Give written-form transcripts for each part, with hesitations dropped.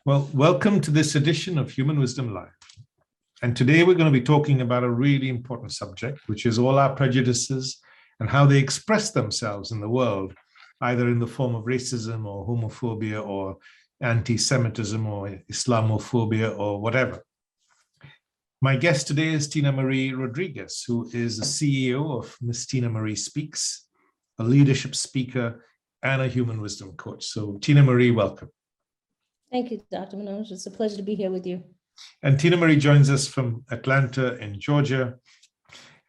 Well, welcome to this edition of Human Wisdom Live. And today we're going to be talking about a really important subject, which is all our prejudices and how they express themselves in the world, either in the form of racism or homophobia or anti-Semitism or Islamophobia or whatever. My guest today is Tinamarie Rodrigues, who is the CEO of Miss Tinamarie Speaks, a leadership speaker and a human wisdom coach. So Tinamarie, welcome. Thank you, Dr. Manoj. It's a pleasure to be here with you. And Tinamarie joins us from Atlanta in Georgia.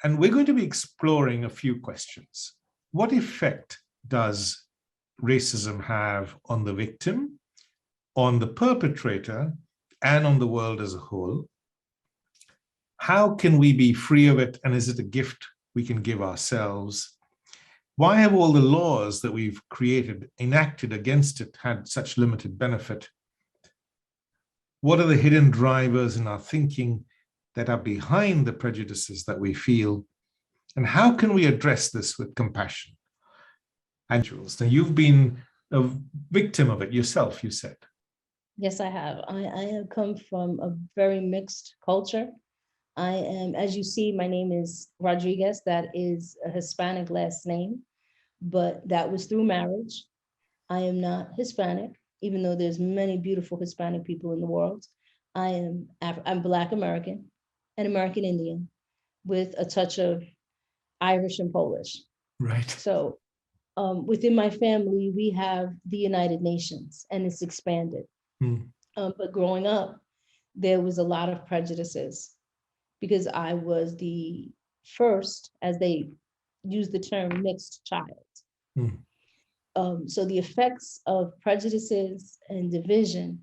And we're going to be exploring a few questions. What effect does racism have on the victim, on the perpetrator, and on the world as a whole? How can we be free of it? And is it a gift we can give ourselves? Why have all the laws that we've created, enacted against it, had such limited benefit? What are the hidden drivers in our thinking that are behind the prejudices that we feel? And how can we address this with compassion? And Jules, now you've been a victim of it yourself, you said. Yes, I have. I have come from a very mixed culture. I am, as you see, my name is Rodrigues. That is a Hispanic last name, but that was through marriage. I am not Hispanic, even though there's many beautiful Hispanic people in the world. I'm Black American and American Indian with a touch of Irish and Polish. Right. So within my family, we have the United Nations and it's expanded. But growing up, there was a lot of prejudices because I was the first, as they use the term, mixed child. So the effects of prejudices and division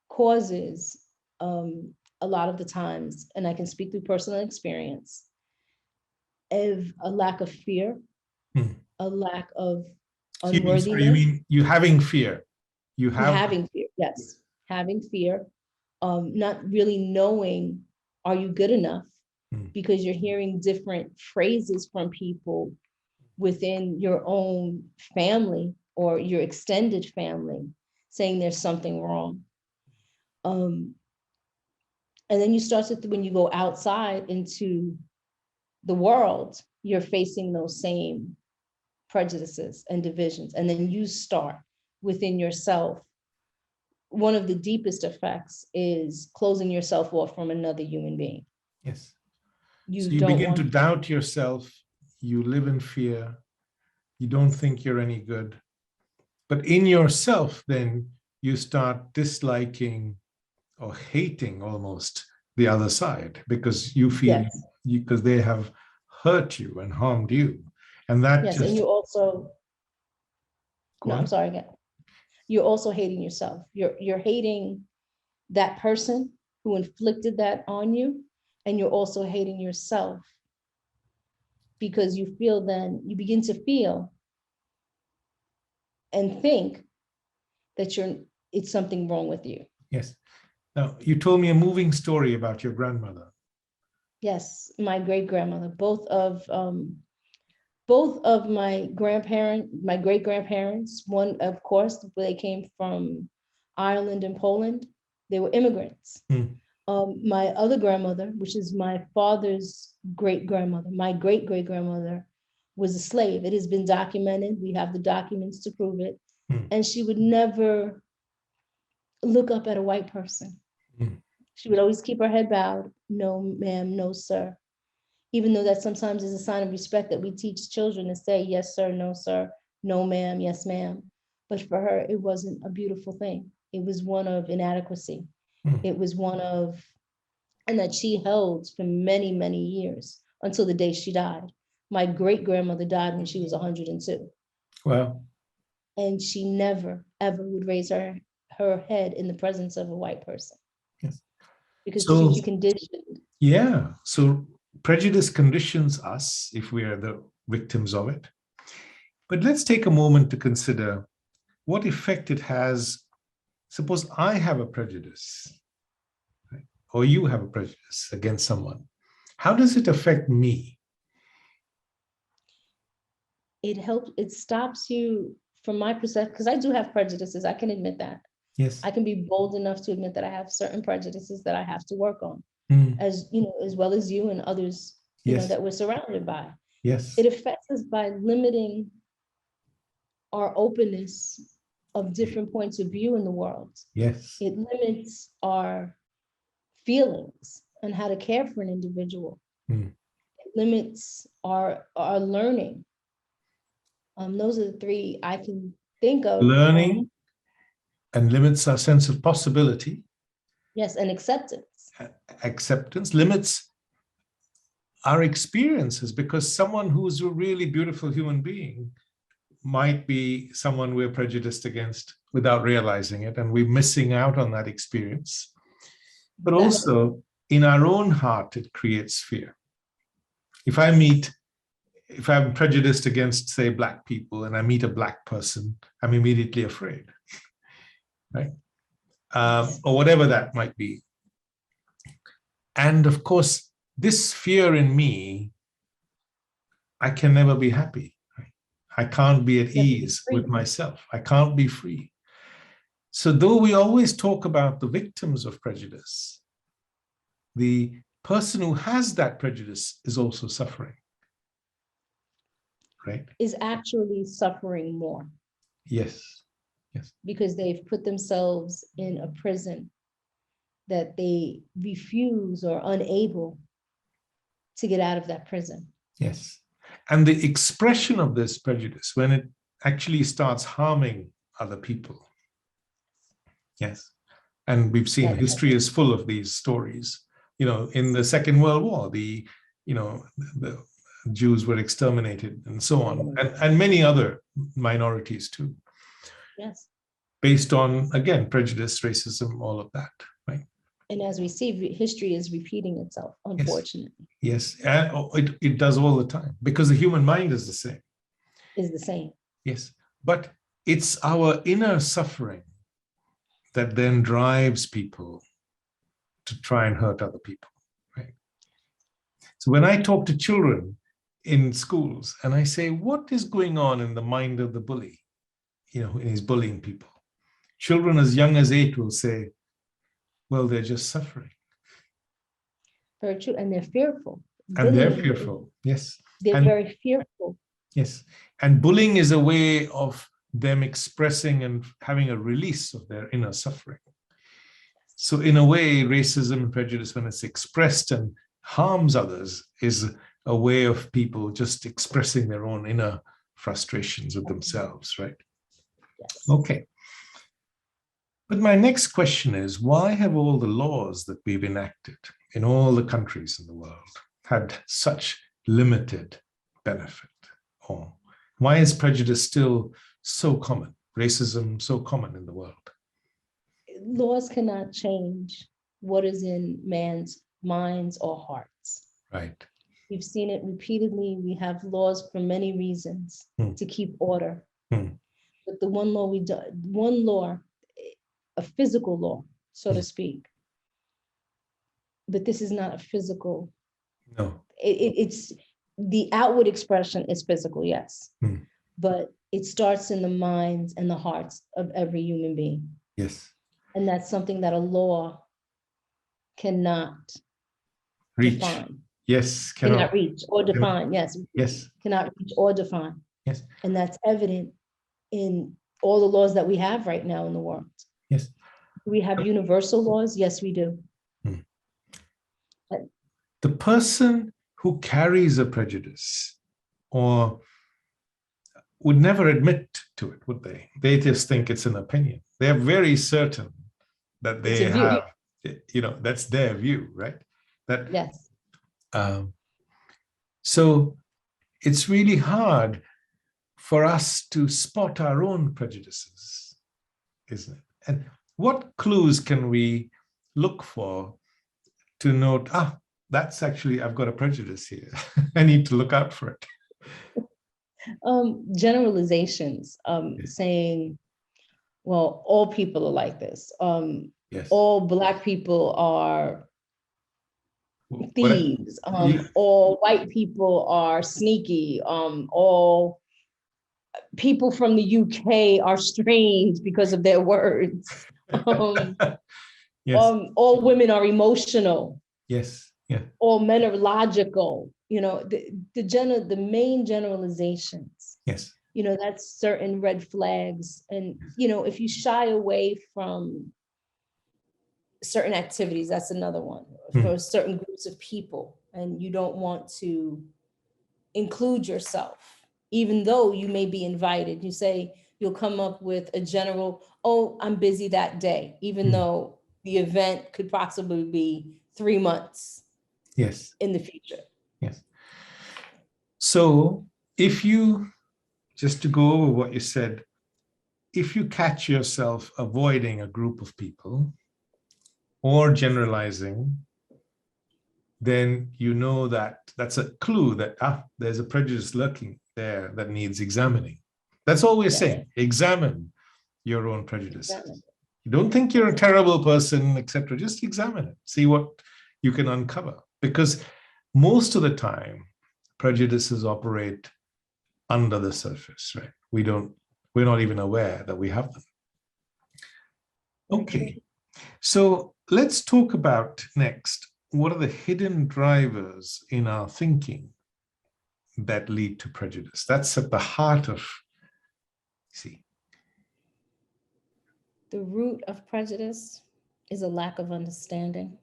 causes a lot of the times, and I can speak through personal experience, of a lack of fear, a lack of unworthiness. So you mean you having fear? Having fear, yes. Having fear, not really knowing, are you good enough? Because you're hearing different phrases from people within your own family or your extended family saying there's something wrong. And then you start to, when you go outside into the world, you're facing those same prejudices and divisions. And then you start within yourself. One of the deepest effects is closing yourself off from another human being. Yes. So you begin to doubt yourself. You live in fear. You don't think you're any good. But in yourself, then you start disliking or hating almost the other side because you feel, because they have hurt you and harmed you. And that and you also, I'm sorry again. You're also hating yourself. You're hating that person who inflicted that on you, and you're also hating yourself because you feel, then you begin to feel and think that it's something wrong with you. Yes. Now, you told me a moving story about your grandmother. Yes, my great-grandmother. Both of my great-grandparents, one, of course, they came from Ireland and Poland. They were immigrants. My other grandmother, which is my father's great-grandmother, my great-great-grandmother was a slave. It has been documented. We have the documents to prove it. And she would never look up at a white person. She would always keep her head bowed. No, ma'am, no, sir. Even though that sometimes is a sign of respect that we teach children to say, yes, sir, no, ma'am, yes, ma'am. But for her, it wasn't a beautiful thing. It was one of inadequacy. It was one of, and that she held for many, many years until the day she died. My great-grandmother died when she was 102. Wow. And she never, ever would raise her head in the presence of a white person. Yes. Because she's conditioned. Yeah. So prejudice conditions us if we are the victims of it. But let's take a moment to consider what effect it has. Suppose I have a prejudice, right? Or you have a prejudice against someone. How does it affect me? It stops you, from my perspective, because I do have prejudices, I can admit that. Yes. I can be bold enough to admit that I have certain prejudices that I have to work on, Mm. as you know, as well as you and others, you know, Yes. that we're surrounded by. Yes. It affects us by limiting our openness of different points of view in the world. Yes. It limits our feelings and how to care for an individual. Mm. It limits our learning. Those are the three I can think of. Learning and limits our sense of possibility. Yes, and acceptance. Acceptance limits our experiences, because someone who's a really beautiful human being might be someone we're prejudiced against without realizing it, and we're missing out on that experience. But also in our own heart, it creates fear. If I'm prejudiced against, say, Black people, and I meet a Black person, I'm immediately afraid, right? Or whatever that might be. And of course, this fear in me, I can never be happy. Right? I can't be at ease with myself. I can't be free. So though we always talk about the victims of prejudice, the person who has that prejudice is also suffering. Right? Is actually suffering more. Yes. Yes. Because they've put themselves in a prison that they refuse or unable to get out of that prison. Yes. And the expression of this prejudice, when it actually starts harming other people. Yes. And we've seen history is full of these stories. You know, in the Second World War, the Jews were exterminated and so on, and many other minorities too. Yes. Based on, again, prejudice, racism, all of that, right? And as we see, history is repeating itself, unfortunately. Yes, and it does all the time, because the human mind is the same. Is the same. Yes, but it's our inner suffering that then drives people to try and hurt other people, right? So when I talk to children in schools and I say, what is going on in the mind of the bully, you know, he's bullying people? Children as young as 8 will say, well, they're just suffering. Very true, and they're fearful. And they're fearful, yes. They're very fearful. Yes, and bullying is a way of them expressing and having a release of their inner suffering. So in a way, racism and prejudice, when it's expressed and harms others, is a way of people just expressing their own inner frustrations with themselves, right? Yes. Okay. But my next question is, why have all the laws that we've enacted in all the countries in the world had such limited benefit? Or why is prejudice still so common, racism so common in the world? Laws cannot change what is in man's minds or hearts. Right. We've seen it repeatedly. We have laws for many reasons to keep order. But the one law, a physical law, so to speak. But this is not a physical. No. It's the outward expression is physical, yes. But it starts in the minds and the hearts of every human being. Yes. And that's something that a law cannot reach. Define. Yes. Cannot reach or define. Yes. Yes. Cannot reach or define. Yes. And that's evident in all the laws that we have right now in the world. Yes. Do we have universal laws? Yes, we do. The person who carries a prejudice or would never admit to it, would they? They just think it's an opinion. They're very certain that they have, you know, that's their view, right? That, yes. So it's really hard for us to spot our own prejudices, isn't it? And what clues can we look for to note, that's actually, I've got a prejudice here. I need to look out for it. Generalizations, saying, well, all people are like this. Yes. All Black people are thieves. All white people are sneaky. All people from the UK are strange because of their words. Um, Yes. all women are emotional. Yes. Yeah. All men are logical. The main generalizations. Yes. That's certain red flags. And, if you shy away from certain activities, that's another one, for certain groups of people, and you don't want to include yourself, even though you may be invited. You say you'll come up with a general, oh, I'm busy that day, even though the event could possibly be 3 months Yes. in the future. Yes. So if you, just to go over what you said, if you catch yourself avoiding a group of people or generalizing, then you know that that's a clue that there's a prejudice lurking there that needs examining. That's all we're saying. Examine your own prejudices. You don't think you're a terrible person, etc. Just examine it. See what you can uncover. Because most of the time, prejudices operate under the surface, right? We're not even aware that we have them. Okay. So let's talk about next, what are the hidden drivers in our thinking that lead to prejudice? That's at the heart of, see. The root of prejudice is a lack of understanding,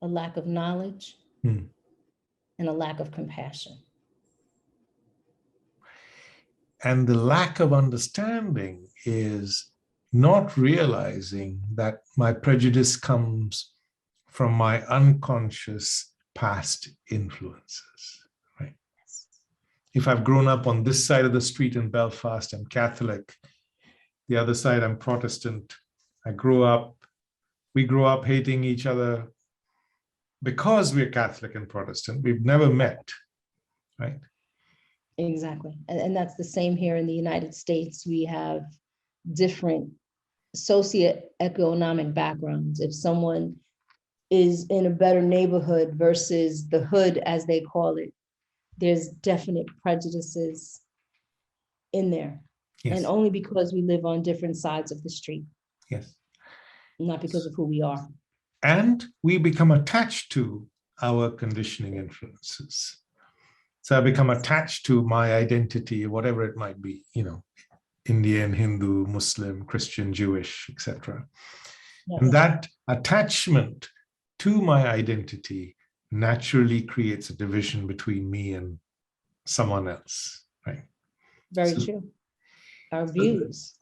a lack of knowledge, and a lack of compassion. And the lack of understanding is not realizing that my prejudice comes from my unconscious past influences, right? If I've grown up on this side of the street in Belfast, I'm Catholic. The other side, I'm Protestant. We grew up hating each other because we're Catholic and Protestant. We've never met, right? Exactly. And that's the same here in the United States. We have different socioeconomic backgrounds. If someone is in a better neighborhood versus the hood, as they call it, there's definite prejudices in there. Yes. And only because we live on different sides of the street. Yes. Not because of who we are. And we become attached to our conditioning influences. So I become attached to my identity, whatever it might be, Indian, Hindu, Muslim, Christian, Jewish, etc. Yes. And that attachment to my identity naturally creates a division between me and someone else, right? Very true. Our views,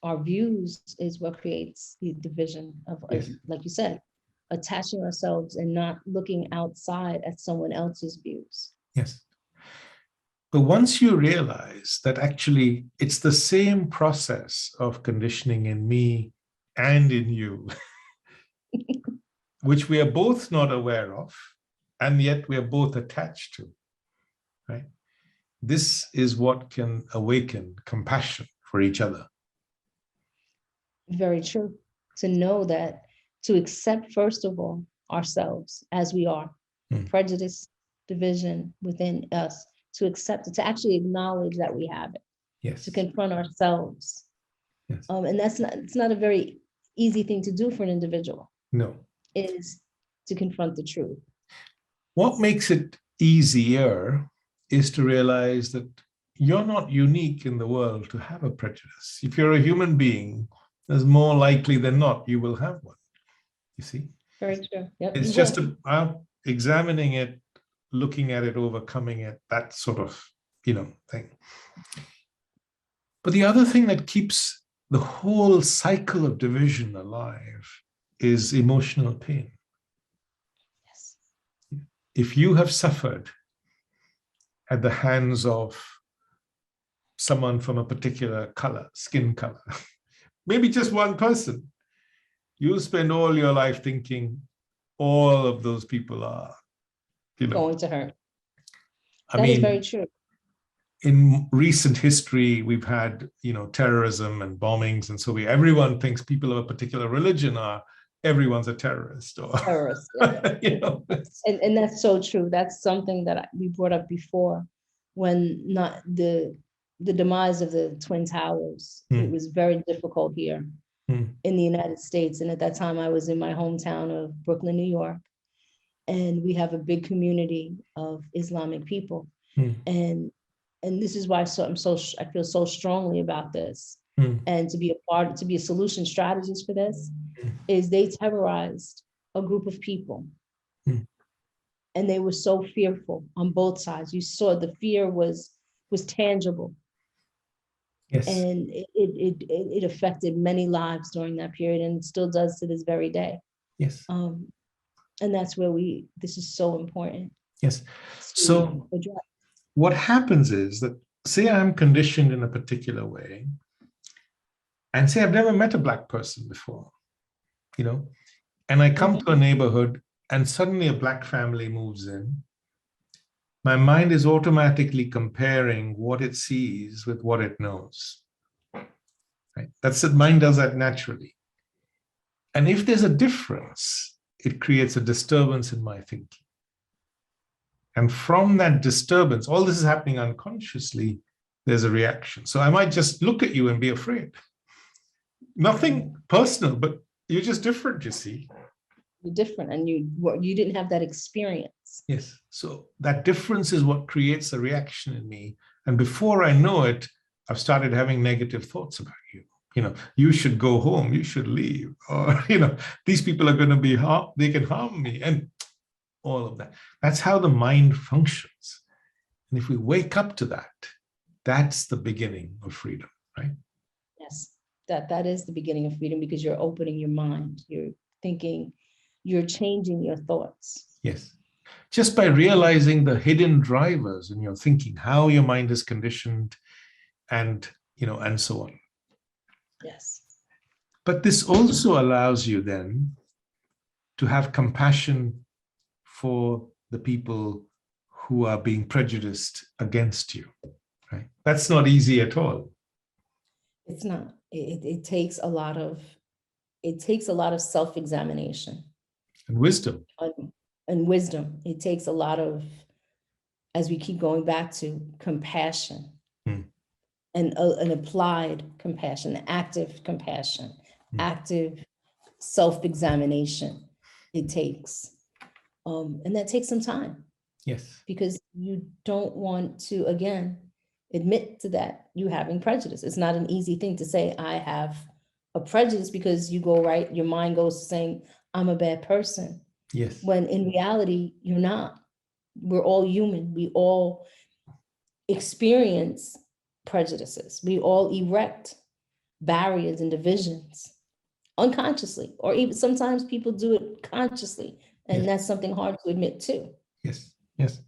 our views is what creates the division of, yes, like you said, attaching ourselves and not looking outside at someone else's views. Yes. But once you realize that actually it's the same process of conditioning in me and in you, which we are both not aware of, and yet we are both attached to, right? This is what can awaken compassion for each other. Very true. To know that, to accept, first of all, ourselves as we are, prejudice, division within us, to accept it, to actually acknowledge that we have it, yes, to confront ourselves. Yes. And it's not a very easy thing to do for an individual. No. It is to confront the truth. What makes it easier is to realize that you're not unique in the world to have a prejudice. If you're a human being, there's more likely than not you will have one. You see? Very true. Yep, it's just about examining it, looking at it, overcoming it, that sort of, thing. But the other thing that keeps the whole cycle of division alive is emotional pain. Yes. If you have suffered at the hands of someone from a particular color, skin color, maybe just one person, you spend all your life thinking all of those people are, going to hurt. That is very true. In recent history, we've had, terrorism and bombings. And so everyone thinks people of a particular religion everyone's a terrorist. Or, terrorist. And that's so true. That's something that we brought up before when not the demise of the Twin Towers. It was very difficult here. in the United States. And at that time, I was in my hometown of Brooklyn, New York. And we have a big community of Islamic people. And this is why I feel so strongly about this. And to be a solution strategist for this, is they terrorized a group of people. And they were so fearful on both sides. You saw the fear was tangible. Yes. And it affected many lives during that period, and it still does to this very day. Yes. And that's where this is so important. Yes. So what happens is that, say I'm conditioned in a particular way, and say I've never met a Black person before, and I come to a neighborhood and suddenly a Black family moves in. My mind is automatically comparing what it sees with what it knows. Right? That's it. Mind does that naturally. And if there's a difference, it creates a disturbance in my thinking. And from that disturbance, all this is happening unconsciously, there's a reaction. So I might just look at you and be afraid. Nothing personal, but you're just different, you see. You're different, and you didn't have that experience. Yes. So that difference is what creates a reaction in me. And before I know it, I've started having negative thoughts about you. You should go home, you should leave, or, these people are going to be they can harm me, and all of that. That's how the mind functions. And if we wake up to that, that's the beginning of freedom, right? Yes, that is the beginning of freedom, because you're opening your mind, you're thinking, you're changing your thoughts. Yes. Just by realizing the hidden drivers in your thinking, how your mind is conditioned, and so on. Yes. But this also allows you then to have compassion for the people who are being prejudiced against you, right? That's not easy at all. It's not. It takes a lot of self-examination. And wisdom. And wisdom. It takes a lot of, as we keep going back to, compassion. And an applied compassion, active compassion, active self-examination it takes. And that takes some time. Yes. Because you don't want to, again, admit to that you having prejudice. It's not an easy thing to say, I have a prejudice, because your mind goes to saying, I'm a bad person. Yes. When in reality, you're not. We're all human. We all experience prejudices. We all erect barriers and divisions unconsciously, or even sometimes people do it consciously. And that's something hard to admit too. Yes, yes.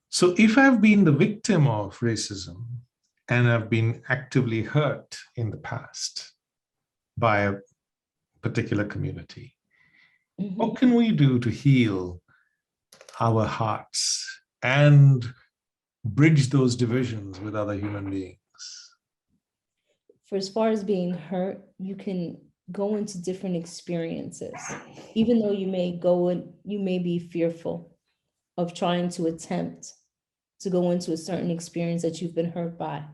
So if I've been the victim of racism and I've been actively hurt in the past by a particular community, what can we do to heal our hearts and bridge those divisions with other human beings? For as far as being hurt, you can go into different experiences. Even though you may be fearful of trying to attempt to go into a certain experience that you've been hurt by.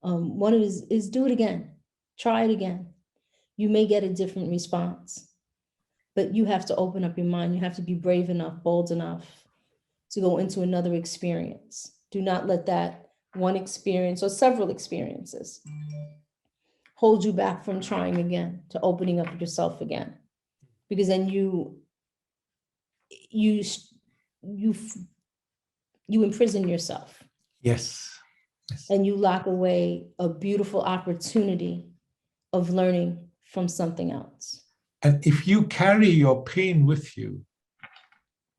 One is do it again. Try it again. You may get a different response, but you have to open up your mind. You have to be brave enough, bold enough to go into another experience. Do not let that one experience or several experiences hold you back from trying again, to opening up yourself again. Because then you imprison yourself. Yes. And you lock away a beautiful opportunity of learning from something else. And if you carry your pain with you,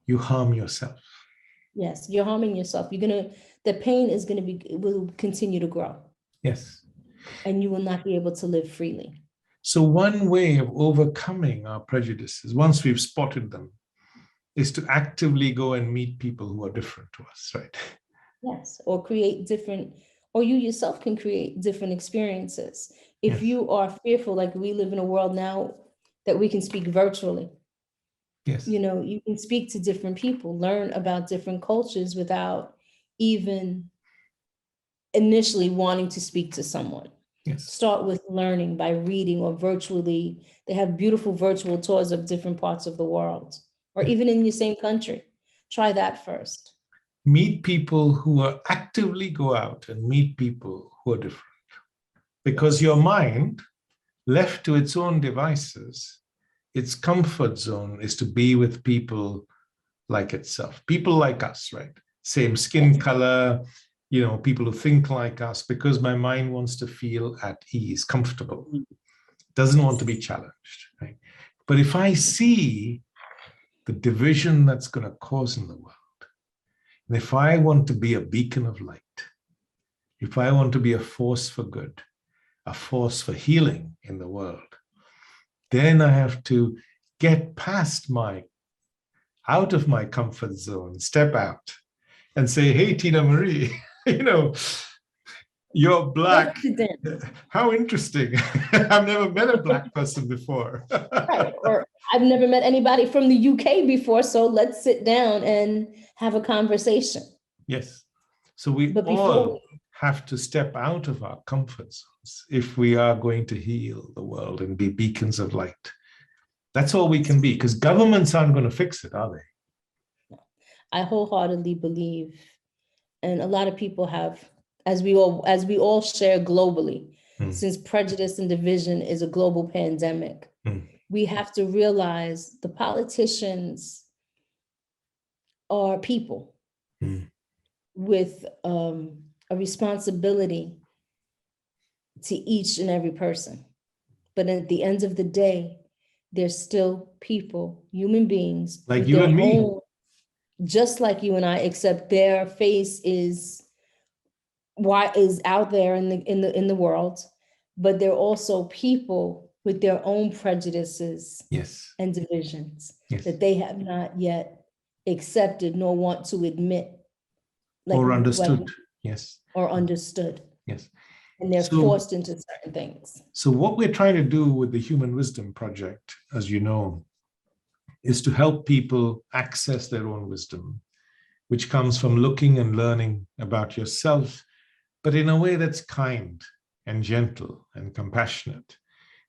you harm yourself. Yes, you're harming yourself. The pain will continue to grow. Yes. And you will not be able to live freely. So one way of overcoming our prejudices, once we've spotted them, is to actively go and meet people who are different to us, right? Yes, or you yourself can create different experiences. If you are fearful, like we live in a world now that we can speak virtually. Yes. You can speak to different people, learn about different cultures without even initially wanting to speak to someone. Yes. Start with learning by reading or virtually. They have beautiful virtual tours of different parts of the world, or even in the same country. Try that first. Meet people who are actively go out and meet people who are different. Because your mind, left to its own devices, its comfort zone is to be with people like itself, people like us, right? Same skin color, people who think like us, because my mind wants to feel at ease, comfortable, doesn't want to be challenged, right? But if I see the division that's going to cause in the world, and if I want to be a beacon of light, if I want to be a force for good, a force for healing in the world, then I have to get past out of my comfort zone, step out and say, hey, Tinamarie, you're Black. How interesting. I've never met a Black person before. Right. Or I've never met anybody from the UK before, so let's sit down and have a conversation. Yes. So we all have to step out of our comfort zones if we are going to heal the world and be beacons of light. That's all we can be, because governments aren't going to fix it, are they? I wholeheartedly believe, and a lot of people have, as we all share globally, since prejudice and division is a global pandemic, we have to realize the politicians are people with a responsibility to each and every person. But at the end of the day, they're still people, human beings, like you and me, just like you and I, except their face is out there in the world, but they're also people with their own prejudices, yes, and divisions, yes, that they have not yet accepted nor want to admit, or understood. Yes, or understood. Yes, and they're forced into certain things. So what we're trying to do with the Human Wisdom Project, as you know, is to help people access their own wisdom, which comes from looking and learning about yourself, but in a way that's kind and gentle and compassionate,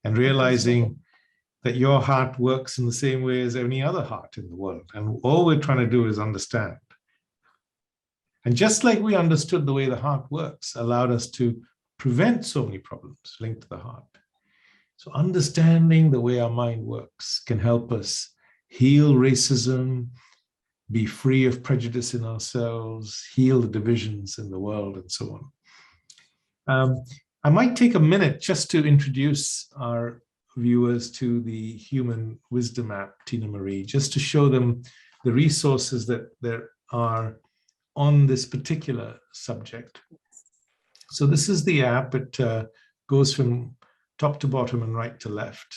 and realizing that your heart works in the same way as any other heart in the world. And all we're trying to do is understand. And just like we understood the way the heart works, allowed us to prevent so many problems linked to the heart. So understanding the way our mind works can help us heal racism, be free of prejudice in ourselves, heal the divisions in the world, and so on. I might take a minute just to introduce our viewers to the Human Wisdom app, Tinamarie, just to show them the resources that there are on this particular subject. So this is the app. It goes from top to bottom and right to left.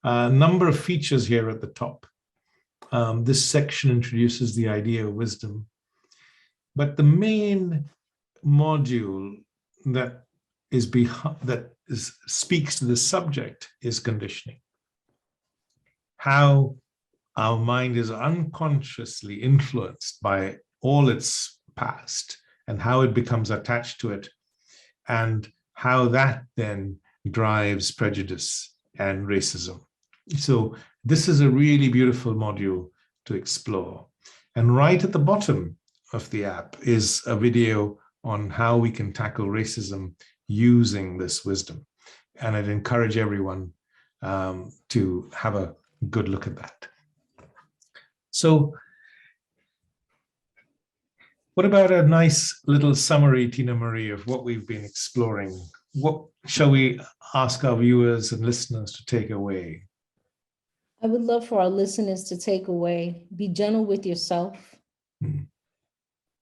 A number of features here at the top. This section introduces the idea of wisdom. But the main module that speaks to the subject is conditioning. How our mind is unconsciously influenced by all its past and how it becomes attached to it, and how that then drives prejudice and racism. So this is a really beautiful module to explore. And right at the bottom of the app is a video on how we can tackle racism using this wisdom. And I'd encourage everyone to have a good look at that. So what about a nice little summary, Tinamarie, of what we've been exploring? What shall we ask our viewers and listeners to take away? I would love for our listeners to take away, be gentle with yourself,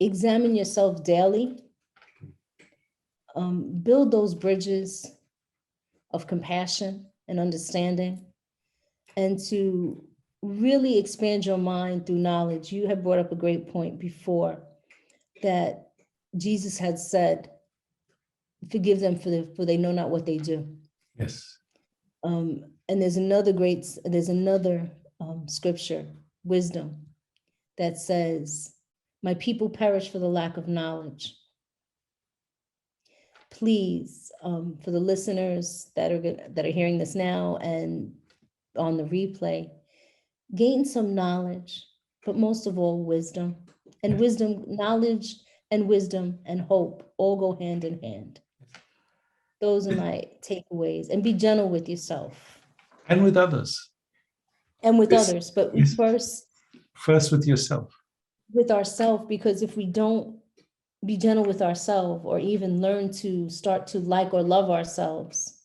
examine yourself daily, build those bridges of compassion and understanding, and to really expand your mind through knowledge. You have brought up a great point before, that Jesus had said, forgive them for they know not what they do. Yes. And there's another scripture, wisdom, that says, my people perish for the lack of knowledge. please, for the listeners that are hearing this now and on the replay, gain some knowledge, but most of all, wisdom. And wisdom, knowledge and wisdom and hope all go hand in hand. Those are my takeaways. And be gentle with yourself. And with others. And with others, but first with yourself. With ourselves, because if we don't be gentle with ourselves, or even learn to start to like or love ourselves,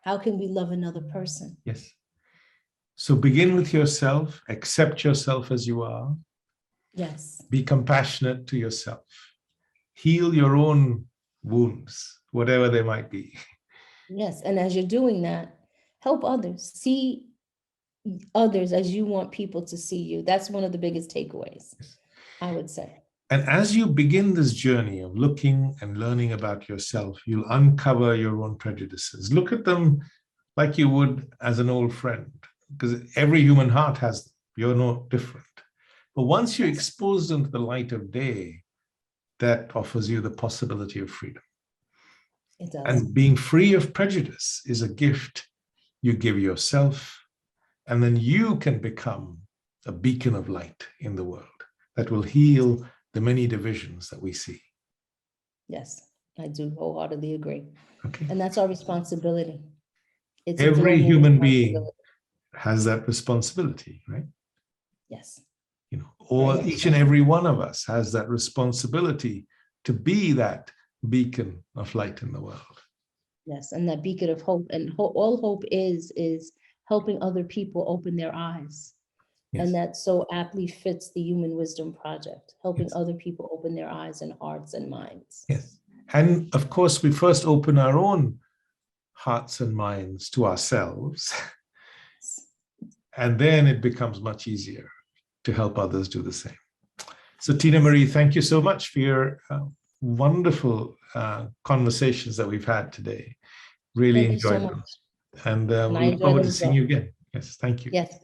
how can we love another person? Yes. So begin with yourself, accept yourself as you are. Yes. Be compassionate to yourself. Heal your own wounds, whatever they might be. Yes, and as you're doing that, help others. See others as you want people to see you. That's one of the biggest takeaways, I would say. And as you begin this journey of looking and learning about yourself, you'll uncover your own prejudices. Look at them like you would as an old friend, because every human heart has them. You're no different. But once you expose them to the light of day, that offers you the possibility of freedom. It does. And being free of prejudice is a gift you give yourself, and then you can become a beacon of light in the world that will heal the many divisions that we see. Yes, I do wholeheartedly agree. Okay. And that's our responsibility. It's every human being has that responsibility, right? Yes. You know, or each and every one of us has that responsibility to be that beacon of light in the world. Yes, and that beacon of hope. And all hope is helping other people open their eyes. Yes. And that so aptly fits the Human Wisdom Project, helping other people open their eyes and hearts and minds. Yes. And of course, we first open our own hearts and minds to ourselves. And then it becomes much easier to help others do the same. So Tinamarie, thank you so much for your wonderful conversations that we've had today. Really enjoyed them. And we look forward to seeing you again. Yes, thank you. Yes.